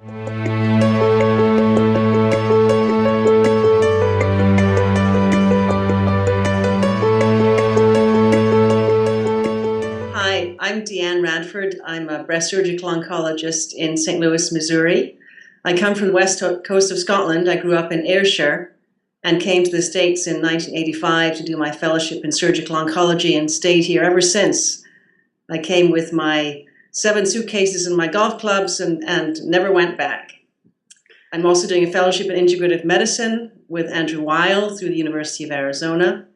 Hi, I'm Diane Radford. I'm a breast surgical oncologist in St. Louis, Missouri. I come from the west coast of Scotland. I grew up in Ayrshire and came to the States in 1985 to do my fellowship in surgical oncology and stayed here ever since. I came with my 7 suitcases and my golf clubs and never went back. I'm also doing a fellowship in integrative medicine with Andrew Weil through the University of Arizona.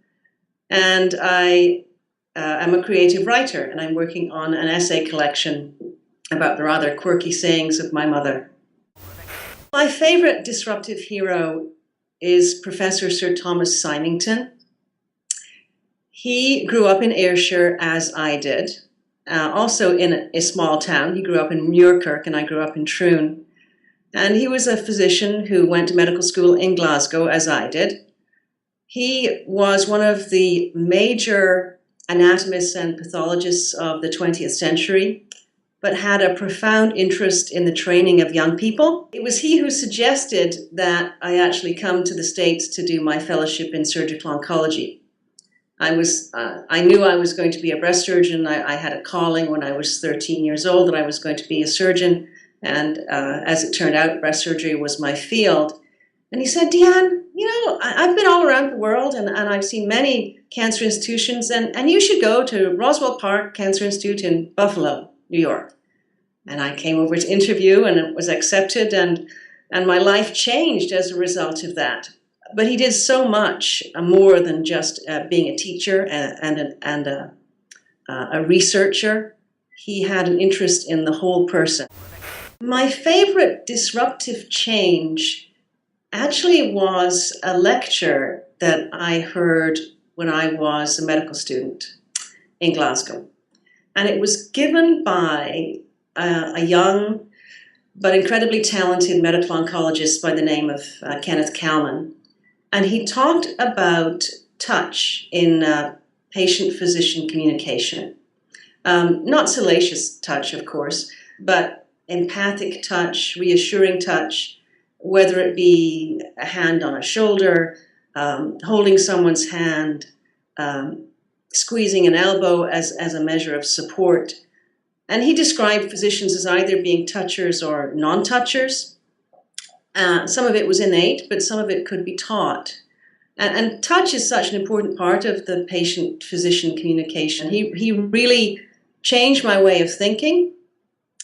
And I'm a creative writer, and I'm working on an essay collection about the rather quirky sayings of my mother. My favorite disruptive hero is Professor Sir Thomas Symington. He grew up in Ayrshire, as I did, also in a small town. He grew up in Muirkirk, and I grew up in Troon. And he was a physician who went to medical school in Glasgow, as I did. He was one of the major anatomists and pathologists of the 20th century, but had a profound interest in the training of young people. It was he who suggested that I actually come to the States to do my fellowship in surgical oncology. I knew I was going to be a breast surgeon. I had a calling when I was 13 years old that I was going to be a surgeon, and as it turned out, breast surgery was my field. And he said, Diane, I've been all around the world and I've seen many cancer institutions, and you should go to Roswell Park Cancer Institute in Buffalo, New York. And I came over to interview and it was accepted, and my life changed as a result of that. But he did so much more than just being a teacher and a researcher. He had an interest in the whole person. My favorite disruptive change actually was a lecture that I heard when I was a medical student in Glasgow. And it was given by a young but incredibly talented medical oncologist by the name of Kenneth Kalin. And he talked about touch in patient-physician communication. Not salacious touch, of course, but empathic touch, reassuring touch, whether it be a hand on a shoulder, holding someone's hand, squeezing an elbow as a measure of support. And he described physicians as either being touchers or non-touchers. Some of it was innate, but some of it could be taught. And touch is such an important part of the patient-physician communication. He really changed my way of thinking.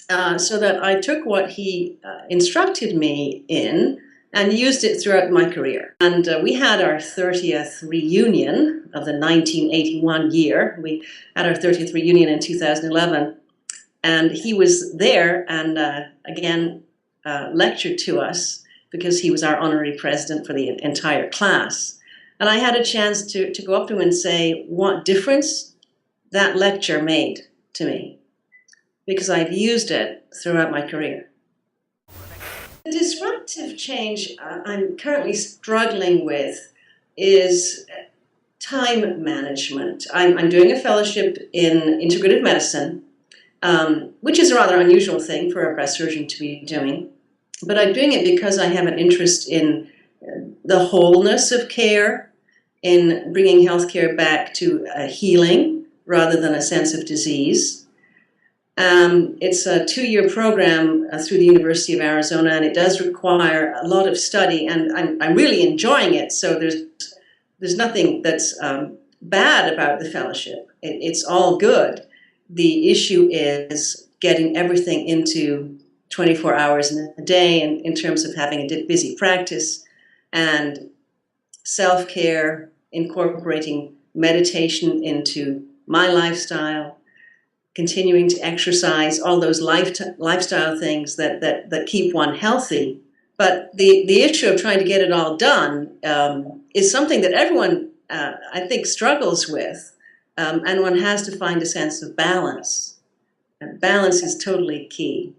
So that I took what he instructed me in and used it throughout my career. And we had our 30th reunion of the 1981 year. We had our 30th reunion in 2011. And he was there and again lectured to us because he was our honorary president for the entire class. And I had a chance to go up to him and say what difference that lecture made to me, because I've used it throughout my career. The disruptive change I'm currently struggling with is time management. I'm doing a fellowship in integrative medicine, which is a rather unusual thing for a breast surgeon to be doing. But I'm doing it because I have an interest in the wholeness of care, in bringing healthcare back to healing rather than a sense of disease. It's a 2-year program through the University of Arizona, and it does require a lot of study, and I'm really enjoying it. So there's nothing that's bad about the fellowship. It's all good. The issue is getting everything into 24 hours in a day, and in terms of having a busy practice and self-care, incorporating meditation into my lifestyle, continuing to exercise, all those lifestyle things that keep one healthy. But the issue of trying to get it all done is something that everyone, I think, struggles with, and one has to find a sense of balance. And balance is totally key.